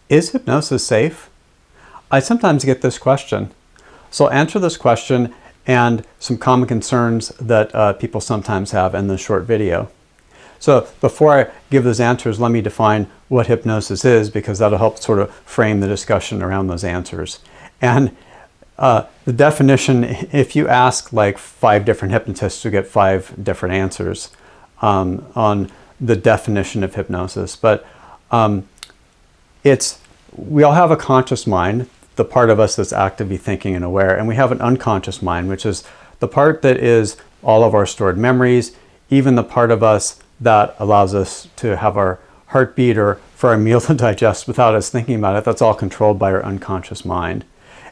Is hypnosis safe? I sometimes get this question. So I'll answer this question and some common concerns that people sometimes have in this short video. So before I give those answers, let me define what hypnosis is, because that'll help sort of frame the discussion around those answers. And the definition, if you ask like 5 different hypnotists, you'll get 5 different answers on the definition of hypnosis. But we all have a conscious mind, the part of us that's actively thinking and aware, and we have an unconscious mind, which is the part that is all of our stored memories, even the part of us that allows us to have our heartbeat or for our meal to digest without us thinking about it. That's all controlled by our unconscious mind.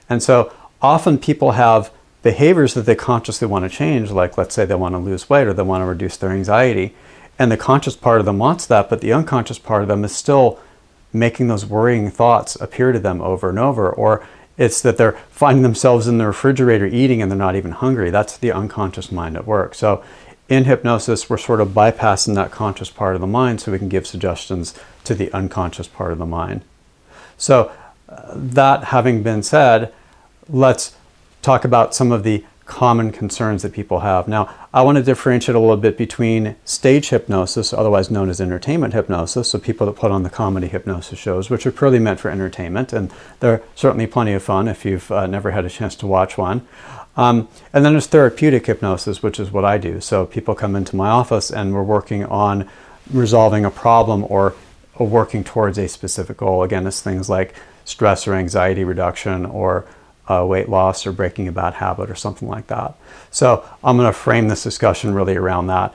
And so often people have behaviors that they consciously want to change, like let's say they want to lose weight or they want to reduce their anxiety. And the conscious part of them wants that, but the unconscious part of them is still making those worrying thoughts appear to them over and over. Or it's that they're finding themselves in the refrigerator eating and they're not even hungry. That's the unconscious mind at work. So in hypnosis, we're sort of bypassing that conscious part of the mind so we can give suggestions to the unconscious part of the mind. So that having been said, let's talk about some of the common concerns that people have. Now, I want to differentiate a little bit between stage hypnosis, otherwise known as entertainment hypnosis, so people that put on the comedy hypnosis shows, which are purely meant for entertainment, and they're certainly plenty of fun if you've never had a chance to watch one. And then there's therapeutic hypnosis, which is what I do. So people come into my office and we're working on resolving a problem or working towards a specific goal. Again, it's things like stress or anxiety reduction or weight loss or breaking a bad habit or something like that. So I'm going to frame this discussion really around that.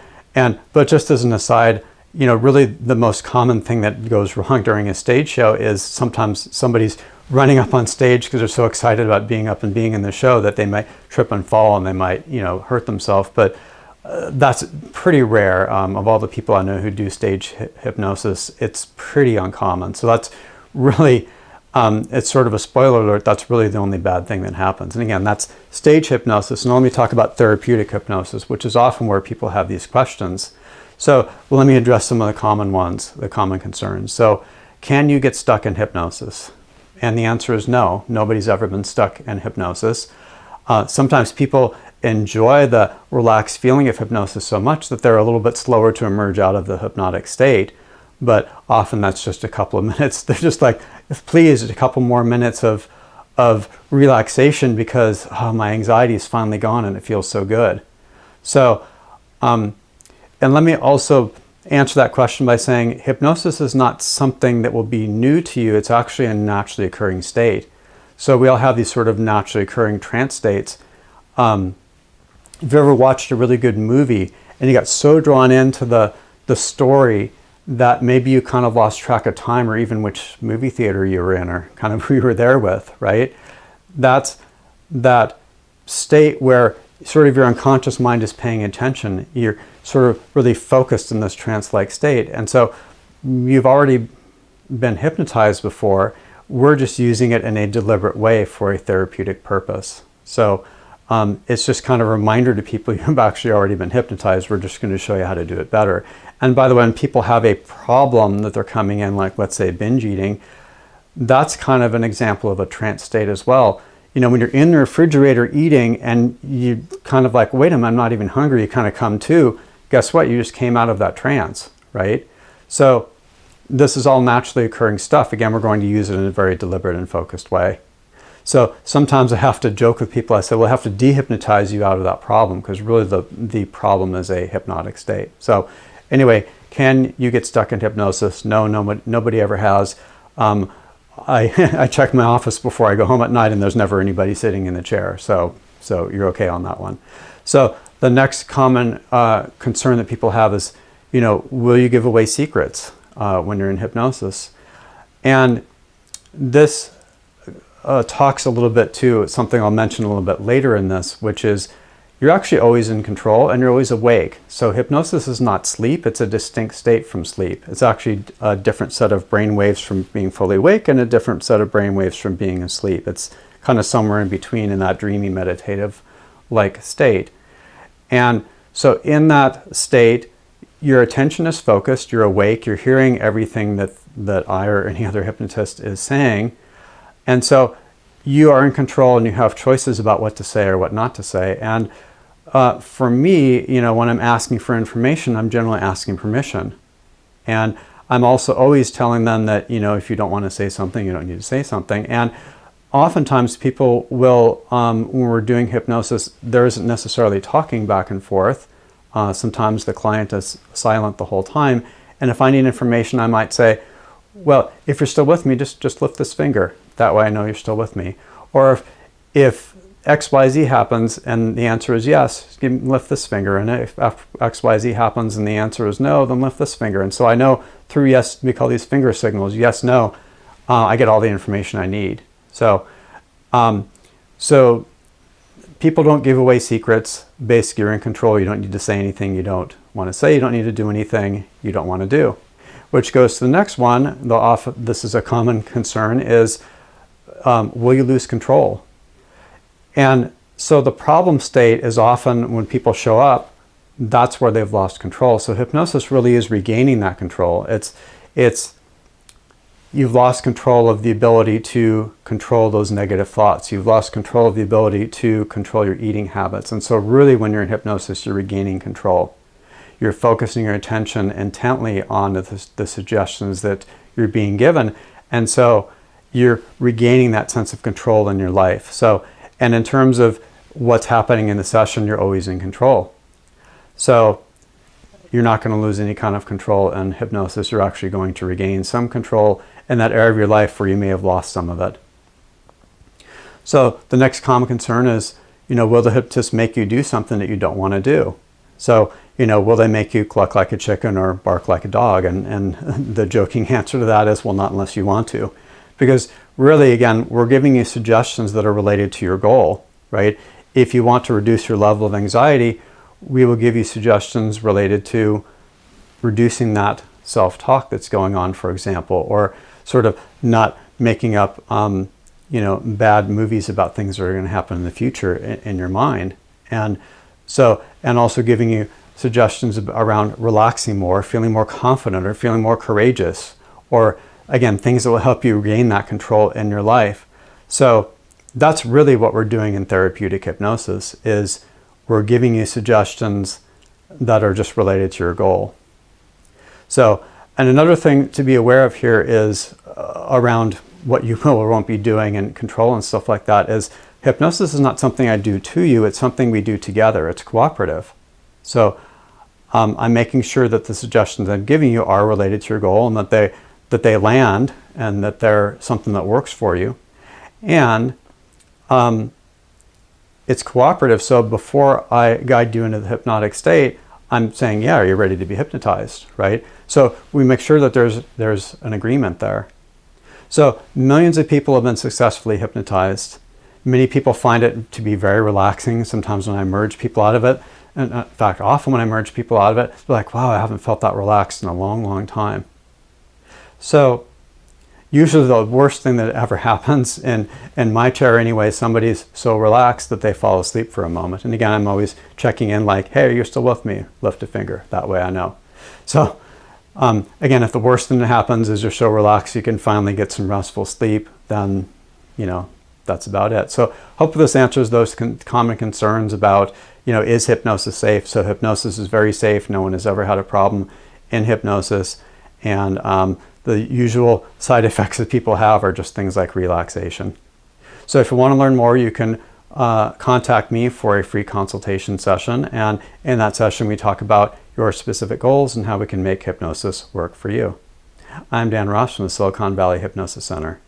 But just as an aside, really the most common thing that goes wrong during a stage show is sometimes somebody's running up on stage because they're so excited about being up and being in the show that they might trip and fall and they might, hurt themselves. But that's pretty rare. Of all the people I know who do stage hypnosis, it's pretty uncommon. So that's really it's sort of a spoiler alert. That's really the only bad thing that happens. And again, that's stage hypnosis. And let me talk about therapeutic hypnosis, which is often where people have these questions. So let me address some of the common ones, the common concerns. So can you get stuck in hypnosis? And the answer is no. Nobody's ever been stuck in hypnosis. Sometimes people enjoy the relaxed feeling of hypnosis so much that they're a little bit slower to emerge out of the hypnotic state. But often that's just a couple of minutes. They're just like, please, a couple more minutes of relaxation because my anxiety is finally gone and it feels so good. So, and let me also answer that question by saying hypnosis is not something that will be new to you. It's actually a naturally occurring state. So we all have these sort of naturally occurring trance states. If you've ever watched a really good movie and you got so drawn into the story that maybe you kind of lost track of time or even which movie theater you were in or kind of who you were there with, right? That's that state where sort of your unconscious mind is paying attention. You're sort of really focused in this trance-like state. And so you've already been hypnotized before. We're just using it in a deliberate way for a therapeutic purpose. So it's just kind of a reminder to people you've actually already been hypnotized. We're just going to show you how to do it better. And by the way, when people have a problem that they're coming in, like let's say binge eating, that's kind of an example of a trance state as well. When you're in the refrigerator eating and you kind of like, wait a minute, I'm not even hungry, you kind of come to, guess what? You just came out of that trance, right? So this is all naturally occurring stuff. Again, we're going to use it in a very deliberate and focused way. So sometimes I have to joke with people. I say, well, I have to dehypnotize you out of that problem because really the problem is a hypnotic state. So anyway, can you get stuck in hypnosis? No, nobody ever has. I check my office before I go home at night and there's never anybody sitting in the chair. So you're okay on that one. So the next common concern that people have is, will you give away secrets when you're in hypnosis? And this talks a little bit to something I'll mention a little bit later in this, which is you're actually always in control and you're always awake. So hypnosis is not sleep, it's a distinct state from sleep. It's actually a different set of brain waves from being fully awake and a different set of brain waves from being asleep. It's kind of somewhere in between in that dreamy meditative like state. And so in that state, your attention is focused, you're awake, you're hearing everything that I or any other hypnotist is saying. And so you are in control and you have choices about what to say or what not to say. And for me, when I'm asking for information, I'm generally asking permission. And I'm also always telling them that, if you don't want to say something, you don't need to say something. And oftentimes people will, when we're doing hypnosis, there isn't necessarily talking back and forth. Sometimes the client is silent the whole time. And if I need information, I might say, well, if you're still with me, just lift this finger. That way I know you're still with me. Or if XYZ happens and the answer is yes, lift this finger. And if XYZ happens and the answer is no, then lift this finger. And so I know through yes, we call these finger signals, yes, no, I get all the information I need. So people don't give away secrets. Basically, you're in control. You don't need to say anything you don't want to say. You don't need to do anything you don't want to do. Which goes to the next one. This is a common concern is, will you lose control? And so the problem state is often when people show up, that's where they've lost control. So hypnosis really is regaining that control. You've lost control of the ability to control those negative thoughts. You've lost control of the ability to control your eating habits. And so really when you're in hypnosis, you're regaining control. You're focusing your attention intently on the suggestions that you're being given. And so you're regaining that sense of control in your life. And in terms of what's happening in the session, you're always in control. So you're not going to lose any kind of control in hypnosis. You're actually going to regain some control in that area of your life where you may have lost some of it. So the next common concern is, will the hypnotist make you do something that you don't want to do? So, will they make you cluck like a chicken or bark like a dog? And the joking answer to that is, well, not unless you want to. Because really, again, we're giving you suggestions that are related to your goal, right? If you want to reduce your level of anxiety, we will give you suggestions related to reducing that self-talk that's going on, for example, or sort of not making up, bad movies about things that are going to happen in the future in your mind. And also giving you suggestions around relaxing more, feeling more confident, or feeling more courageous, or again, things that will help you regain that control in your life. So that's really what we're doing in therapeutic hypnosis, is we're giving you suggestions that are just related to your goal. So, and another thing to be aware of here is around what you will or won't be doing and control and stuff like that is hypnosis is not something I do to you, it's something we do together. It's cooperative. So I'm making sure that the suggestions I'm giving you are related to your goal and that they land and that they're something that works for you. And it's cooperative. So before I guide you into the hypnotic state, I'm saying, yeah, are you ready to be hypnotized, right? So we make sure that there's an agreement there. So millions of people have been successfully hypnotized. Many people find it to be very relaxing. Sometimes when I merge people out of it, and in fact, often when I merge people out of it, they're like, wow, I haven't felt that relaxed in a long, long time. So usually the worst thing that ever happens, in my chair anyway, somebody's so relaxed that they fall asleep for a moment. And again, I'm always checking in like, hey, you're still with me? Lift a finger. That way I know. So again, if the worst thing that happens is you're so relaxed you can finally get some restful sleep, then, that's about it. So hopefully this answers those common concerns about, is hypnosis safe? So hypnosis is very safe. No one has ever had a problem in hypnosis. And the usual side effects that people have are just things like relaxation. So if you want to learn more, you can contact me for a free consultation session. And in that session, we talk about your specific goals and how we can make hypnosis work for you. I'm Dan Ross from the Silicon Valley Hypnosis Center.